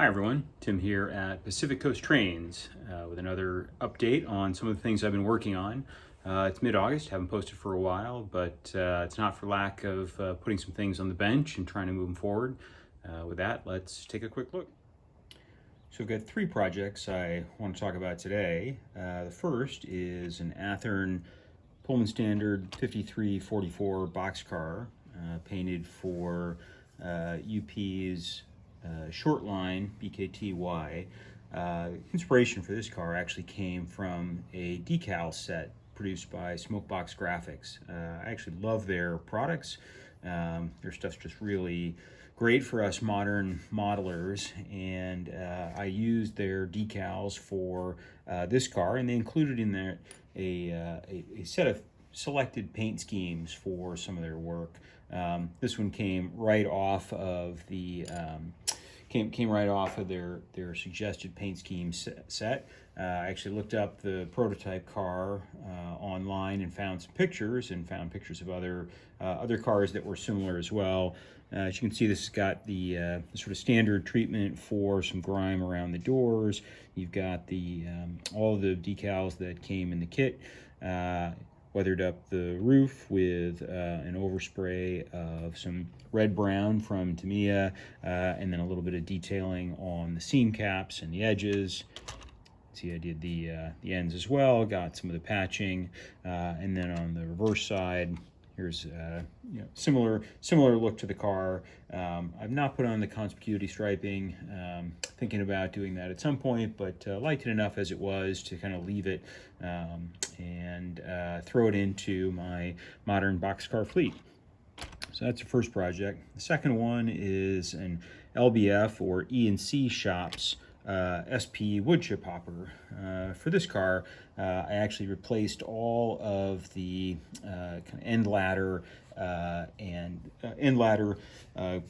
Hi everyone, Tim here at Pacific Coast Trains with another update on some of the things I've been working on. It's mid-August, haven't posted for a while, but it's not for lack of putting some things on the bench and trying to move them forward. With that, let's take a quick look. So I've got three projects I want to talk about today. The first is an Athearn Pullman Standard 5344 boxcar painted for UP's short line BKTY. Inspiration for this car actually came from a decal set produced by Smokebox Graphics. I actually love their products. Their stuff's just really great for us modern modelers, and I used their decals for this car, and they included in there a set of selected paint schemes for some of their work. This one came right off of the came right off of their suggested paint scheme set. I actually looked up the prototype car online and found some pictures, and found pictures of other cars that were similar as well. As you can see, this has got the sort of standard treatment for some grime around the doors. You've got the all of the decals that came in the kit. Weathered up the roof with an overspray of some red brown from Tamiya, and then a little bit of detailing on the seam caps and the edges. See, I did the ends as well, got some of the patching, and then on the reverse side, here's similar look to the car. I've not put on the conspicuity striping, thinking about doing that at some point, but liked it enough as it was to kind of leave it and throw it into my modern boxcar fleet. So that's the first project. The second one is an LBF or E&C Shops SP woodchip hopper. For this car, I actually replaced all of the kind of end ladder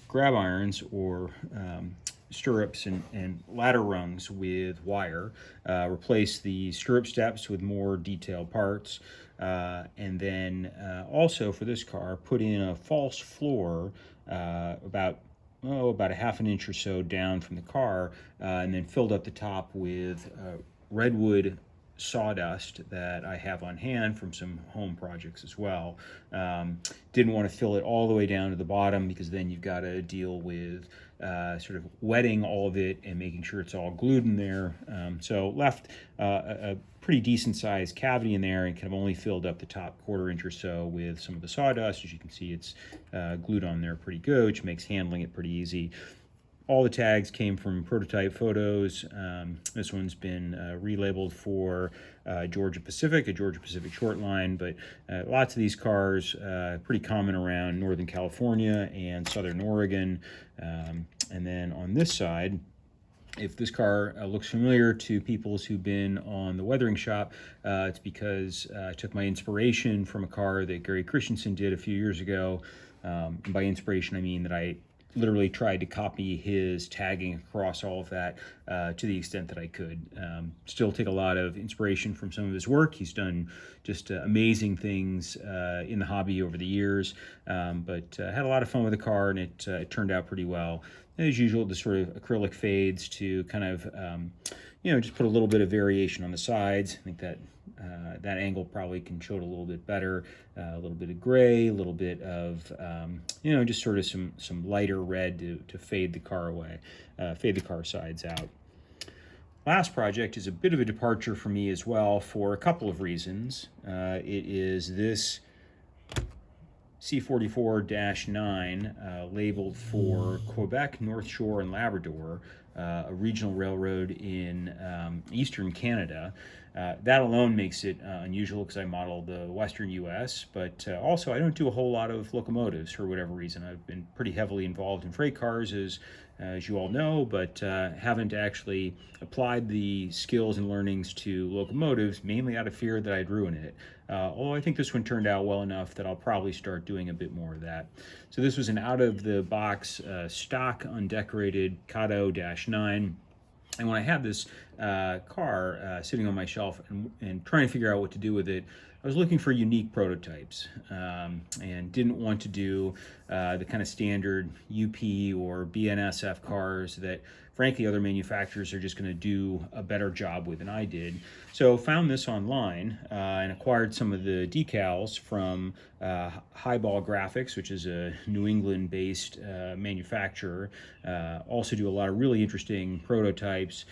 grab irons or stirrups and ladder rungs with wire. Replaced the stirrup steps with more detailed parts. And then also for this car, put in a false floor about a half an inch or so down from the car, and then filled up the top with redwood sawdust that I have on hand from some home projects as well. Didn't want to fill it all the way down to the bottom, because then you've got to deal with sort of wetting all of it and making sure it's all glued in there. So left a pretty decent sized cavity in there, and kind of only filled up the top quarter-inch or so with some of the sawdust. As you can see, it's glued on there pretty good, which makes handling it pretty easy. All the tags came from prototype photos. This one's been relabeled for Georgia Pacific, a Georgia Pacific short line, but lots of these cars pretty common around Northern California and Southern Oregon. And then on this side, if this car looks familiar to people who've been on the weathering shop, it's because I took my inspiration from a car that Gary Christensen did a few years ago. And by inspiration, I mean that I literally tried to copy his tagging across all of that to the extent that I could. Still take a lot of inspiration from some of his work. He's done just amazing things in the hobby over the years, but had a lot of fun with the car, and it turned out pretty well. As usual, the sort of acrylic fades to kind of, just put a little bit of variation on the sides. I think that that angle probably can show it a little bit better. A little bit of gray, a little bit of, just sort of some lighter red to fade the car away, fade the car sides out. Last project is a bit of a departure for me as well, for a couple of reasons. It is this C44-9 labeled for Quebec, North Shore, and Labrador, a regional railroad in eastern Canada. That alone makes it unusual, because I model the western U.S., but also I don't do a whole lot of locomotives for whatever reason. I've been pretty heavily involved in freight cars, as you all know, but haven't actually applied the skills and learnings to locomotives, mainly out of fear that I'd ruin it. Although I think this one turned out well enough that I'll probably start doing a bit more of that. So this was an out-of-the-box stock undecorated Kato -9. And when I had this car sitting on my shelf and trying to figure out what to do with it, I was looking for unique prototypes and didn't want to do the kind of standard UP or BNSF cars that frankly other manufacturers are just going to do a better job with than I did. So found this online and acquired some of the decals from Highball Graphics, which is a New England based manufacturer. Also do a lot of really interesting prototypes.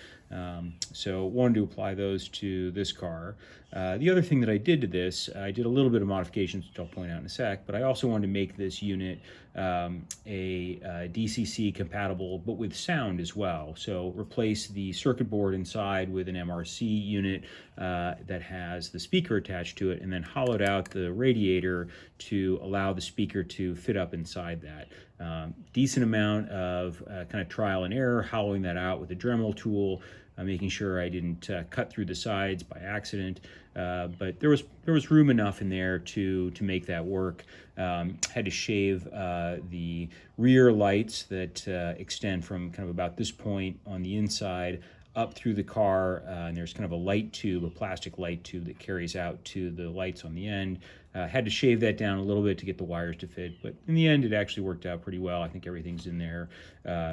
So wanted to apply those to this car. The other thing that I did to this, I did a little bit of modifications, which I'll point out in a sec, but I also wanted to make this unit a DCC compatible, but with sound as well. So replace the circuit board inside with an MRC unit that has the speaker attached to it, and then hollowed out the radiator to allow the speaker to fit up inside that. Decent amount of kind of trial and error, hollowing that out with a Dremel tool, making sure I didn't cut through the sides by accident, but there was room enough in there to make that work. Had to shave the rear lights that extend from kind of about this point on the inside up through the car, and there's kind of a light tube, a plastic light tube that carries out to the lights on the end. Had to shave that down a little bit to get the wires to fit, but in the end it actually worked out pretty well. I think everything's in there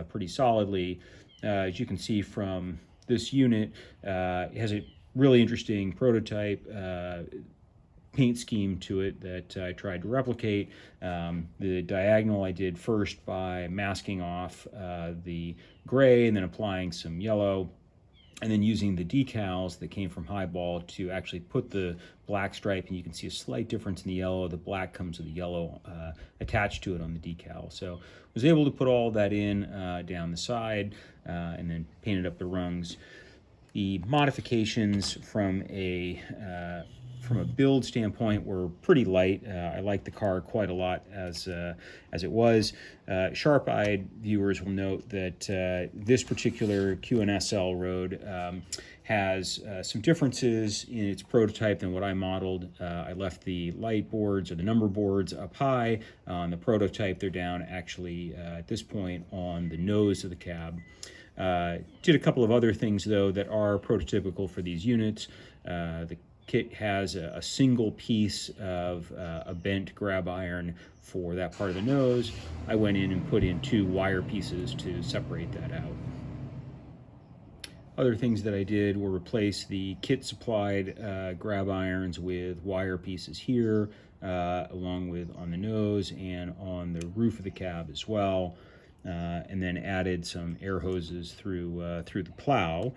pretty solidly. As you can see from this unit, it has a really interesting prototype paint scheme to it that I tried to replicate. The diagonal I did first by masking off the gray and then applying some yellow, and then using the decals that came from Highball to actually put the black stripe, and you can see a slight difference in the yellow. The black comes with the yellow attached to it on the decal. So was able to put all that in down the side and then painted up the rungs. The modifications from a build standpoint were pretty light. I liked the car quite a lot as it was. Sharp-eyed viewers will note that this particular QNSL road has some differences in its prototype than what I modeled. I left the light boards or the number boards up high. On the prototype, they're down actually at this point on the nose of the cab. Did a couple of other things though that are prototypical for these units. The kit has a single piece of a bent grab iron for that part of the nose. I went in and put in 2 wire pieces to separate that out. Other things that I did were replace the kit supplied grab irons with wire pieces here, along with on the nose and on the roof of the cab as well. And then added some air hoses through the plow.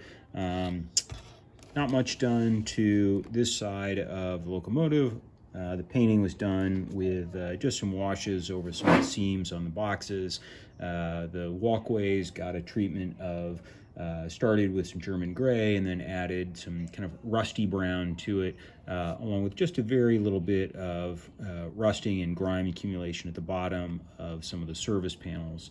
Not much done to this side of the locomotive. The painting was done with just some washes over some of the seams on the boxes. The walkways got a treatment of, started with some German gray and then added some kind of rusty brown to it, along with just a very little bit of rusting and grime accumulation at the bottom of some of the service panels.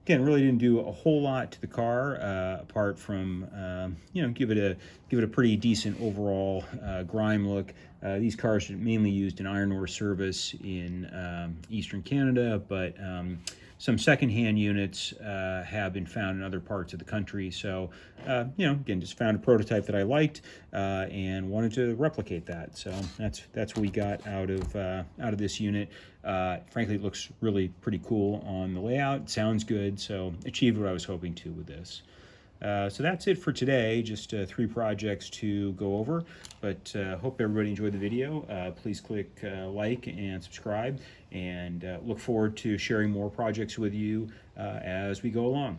Again, really didn't do a whole lot to the car apart from give it a pretty decent overall grime look. These cars are mainly used in iron ore service in Eastern Canada, but some secondhand units have been found in other parts of the country. So, again, just found a prototype that I liked and wanted to replicate that. So that's what we got out of this unit. Frankly, it looks really pretty cool on the layout. Sounds good. So achieved what I was hoping to with this. So that's it for today. Just 3 projects to go over, but hope everybody enjoyed the video. Please click like and subscribe, and look forward to sharing more projects with you as we go along.